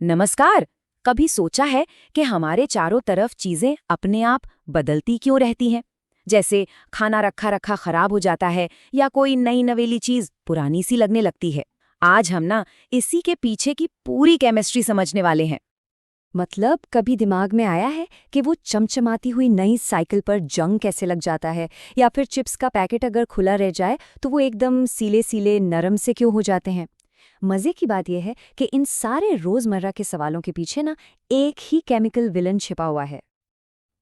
नमस्कार। कभी सोचा है कि हमारे चारों तरफ चीजें अपने आप बदलती क्यों रहती हैं? जैसे खाना रखा रखा खराब हो जाता है या कोई नई नवेली चीज पुरानी सी लगने लगती है। आज हम ना इसी के पीछे की पूरी केमिस्ट्री समझने वाले हैं। मतलब कभी दिमाग में आया है कि वो चमचमाती हुई नई साइकिल पर जंग कैसे लग जाता है, या फिर चिप्स का पैकेट अगर खुला रह जाए तो वो एकदम सीले सीले नरम से क्यों हो जाते हैं। मजे की बात यह है कि इन सारे रोजमर्रा के सवालों के पीछे ना एक ही केमिकल विलन छिपा हुआ है।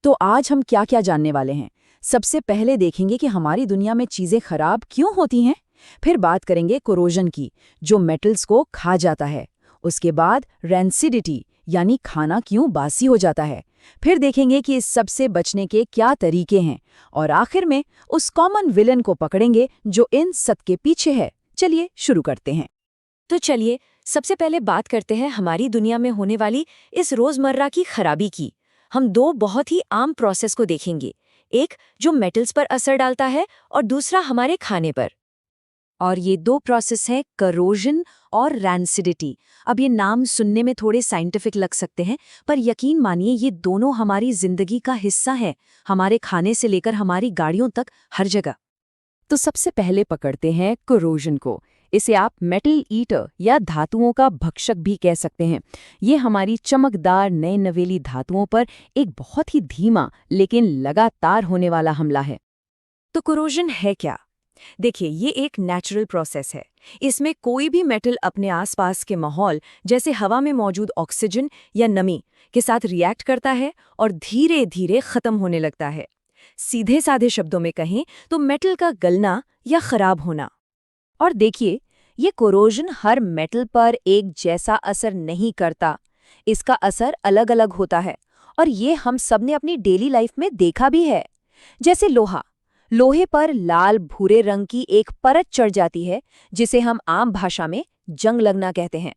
तो आज हम क्या क्या जानने वाले हैं? सबसे पहले देखेंगे कि हमारी दुनिया में चीजें खराब क्यों होती हैं। फिर बात करेंगे कोरोजन की, जो मेटल्स को खा जाता है। उसके बाद रेंसिडिटी, यानी खाना क्यों बासी हो जाता है। फिर देखेंगे कि इस सब से बचने के क्या तरीके हैं। और आखिर में उस कॉमन विलन को पकड़ेंगे जो इन सब के पीछे है। चलिए शुरू करते हैं। तो चलिए सबसे पहले बात करते हैं हमारी दुनिया में होने वाली इस रोजमर्रा की खराबी की। हम दो बहुत ही आम प्रोसेस को देखेंगे, एक जो मेटल्स पर असर डालता है और दूसरा हमारे खाने पर। और ये दो प्रोसेस हैं करोजन और रैंसिडिटी। अब ये नाम सुनने में थोड़े साइंटिफिक लग सकते हैं, पर यकीन मानिए ये दोनों हमारी जिंदगी का हिस्सा है, हमारे खाने से लेकर हमारी गाड़ियों तक, हर जगह। तो सबसे पहले पकड़ते हैं कोरोजन को। इसे आप मेटल ईटर या धातुओं का भक्षक भी कह सकते हैं। ये हमारी चमकदार नए नवेली धातुओं पर एक बहुत ही धीमा लेकिन लगातार होने वाला हमला है। तो कोरोजन है क्या? देखिए, ये एक नेचुरल प्रोसेस है। इसमें कोई भी मेटल अपने आसपास के माहौल, जैसे हवा में मौजूद ऑक्सीजन या नमी, के साथ रिएक्ट करता है और धीरे धीरे खत्म होने लगता है। सीधे साधे शब्दों में कहें तो मेटल का गलना या खराब होना। और देखिए, ये कोरोजन हर मेटल पर एक जैसा असर नहीं करता। इसका असर अलग अलग होता है और ये हम सब ने अपनी डेली लाइफ में देखा भी है। जैसे लोहे पर लाल भूरे रंग की एक परत चढ़ जाती है, जिसे हम आम भाषा में जंग लगना कहते हैं।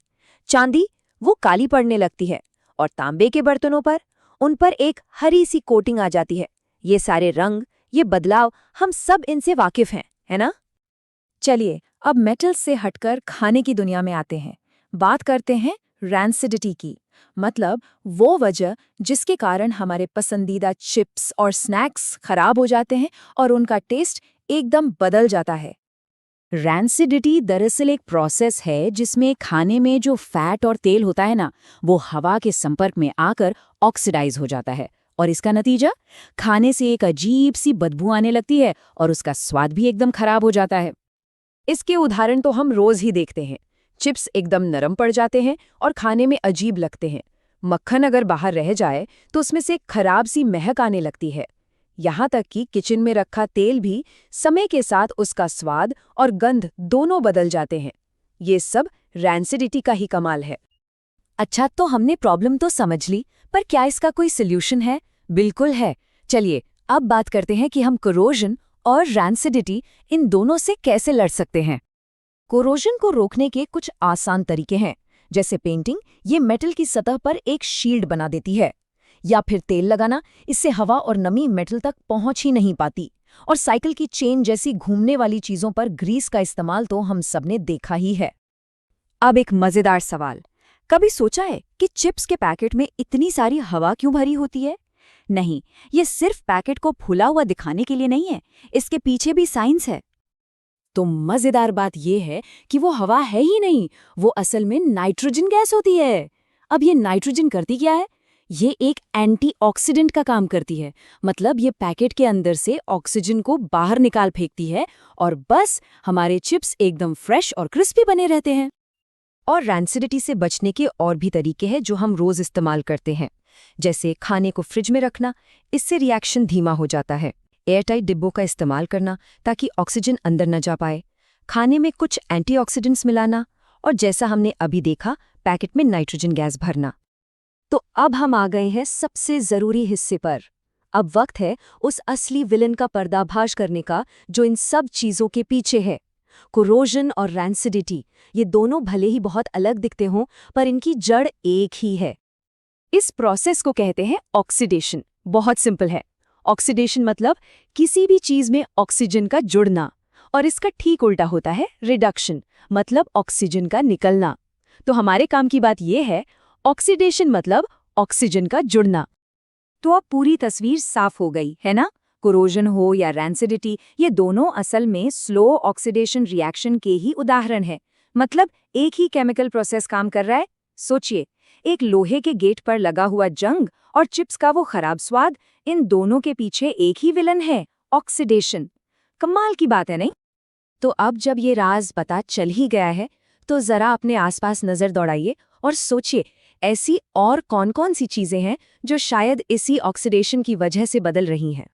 चांदी वो काली पड़ने लगती है और तांबे के बर्तनों पर उन पर एक हरी सी कोटिंग आ जाती है। ये सारे रंग, ये बदलाव, हम सब इनसे वाकिफ हैं, है ना? चलिए अब मेटल्स से हटकर खाने की दुनिया में आते हैं। बात करते हैं रैंसिडिटी की, मतलब वो वजह जिसके कारण हमारे पसंदीदा चिप्स और स्नैक्स खराब हो जाते हैं और उनका टेस्ट एकदम बदल जाता है। रैंसिडिटी दरअसल एक प्रोसेस है जिसमें खाने में जो फैट और तेल होता है ना, वो हवा के संपर्क में आकर ऑक्सीडाइज हो जाता है। और इसका नतीजा, खाने से एक अजीब सी बदबू आने लगती है और उसका स्वाद भी एकदम खराब हो जाता है। इसके उदाहरण तो हम रोज ही देखते हैं। चिप्स एकदम नरम पड़ जाते हैं और खाने में अजीब लगते हैं। मक्खन अगर बाहर रह जाए तो उसमें से खराब सी महक आने लगती है। यहाँ तक कि किचन में रखा तेल भी समय के साथ उसका स्वाद और गंध दोनों बदल जाते हैं। ये सब रैंसिडिटी का ही कमाल है। अच्छा, तो हमने प्रॉब्लम तो समझ ली, पर क्या इसका कोई सॉल्यूशन है? बिल्कुल है। चलिए अब बात करते हैं कि हम कोरोजन और रैंसिडिटी, इन दोनों से कैसे लड़ सकते हैं। कोरोजन को रोकने के कुछ आसान तरीके हैं, जैसे पेंटिंग, ये मेटल की सतह पर एक शील्ड बना देती है। या फिर तेल लगाना, इससे हवा और नमी मेटल तक पहुंच ही नहीं पाती। और साइकिल की चेन जैसी घूमने वाली चीजों पर ग्रीस का इस्तेमाल तो हम सबने देखा ही है। अब एक मजेदार सवाल, कभी सोचा है कि चिप्स के पैकेट में इतनी सारी हवा क्यों भरी होती है? नहीं, ये सिर्फ पैकेट को फूला हुआ दिखाने के लिए नहीं है, इसके पीछे भी साइंस है। तो मजेदार बात यह है कि वो हवा है ही नहीं, वो असल में नाइट्रोजन गैस होती है। अब ये नाइट्रोजन करती क्या है? ये एक एंटीऑक्सीडेंट का काम करती है। मतलब ये पैकेट के अंदर से ऑक्सीजन को बाहर निकाल फेंकती है और बस हमारे चिप्स एकदम फ्रेश और क्रिस्पी बने रहते हैं। और रैंसिडिटी से बचने के और भी तरीके हैं जो हम रोज इस्तेमाल करते हैं, जैसे खाने को फ्रिज में रखना, इससे रिएक्शन धीमा हो जाता है। एयरटाइट डिब्बों का इस्तेमाल करना ताकि ऑक्सीजन अंदर न जा पाए। खाने में कुछ एंटीऑक्सीडेंट्स मिलाना, और जैसा हमने अभी देखा, पैकेट में नाइट्रोजन गैस भरना। तो अब हम आ गए हैं सबसे जरूरी हिस्से पर। अब वक्त है उस असली विलन का पर्दाफाश करने का जो इन सब चीजों के पीछे है। कोरोजन और रैंसिडिटी, ये दोनों भले ही बहुत अलग दिखते हों, पर इनकी जड़ एक ही है। इस प्रोसेस को कहते हैं ऑक्सीडेशन। बहुत सिंपल है। ऑक्सीडेशन मतलब किसी भी चीज में ऑक्सीजन का जुड़ना, और इसका ठीक उल्टा होता है रिडक्शन, मतलब ऑक्सीजन का निकलना। तो हमारे काम की बात यह है, ऑक्सीडेशन मतलब ऑक्सीजन का जुड़ना। तो अब पूरी तस्वीर साफ हो गई है ना। कोरोजन हो या रैंसिडिटी, ये दोनों असल में स्लो ऑक्सीडेशन रिएक्शन के ही उदाहरण हैं। मतलब एक ही केमिकल प्रोसेस काम कर रहा है। सोचिए, एक लोहे के गेट पर लगा हुआ जंग और चिप्स का वो खराब स्वाद, इन दोनों के पीछे एक ही विलन है, ऑक्सीडेशन। कमाल की बात है नहीं? तो अब जब ये राज पता चल ही गया है, तो जरा अपने आसपास नजर दौड़ाइए और सोचिए ऐसी और कौन-कौन सी चीजें हैं जो शायद इसी ऑक्सीडेशन की वजह से बदल रही हैं।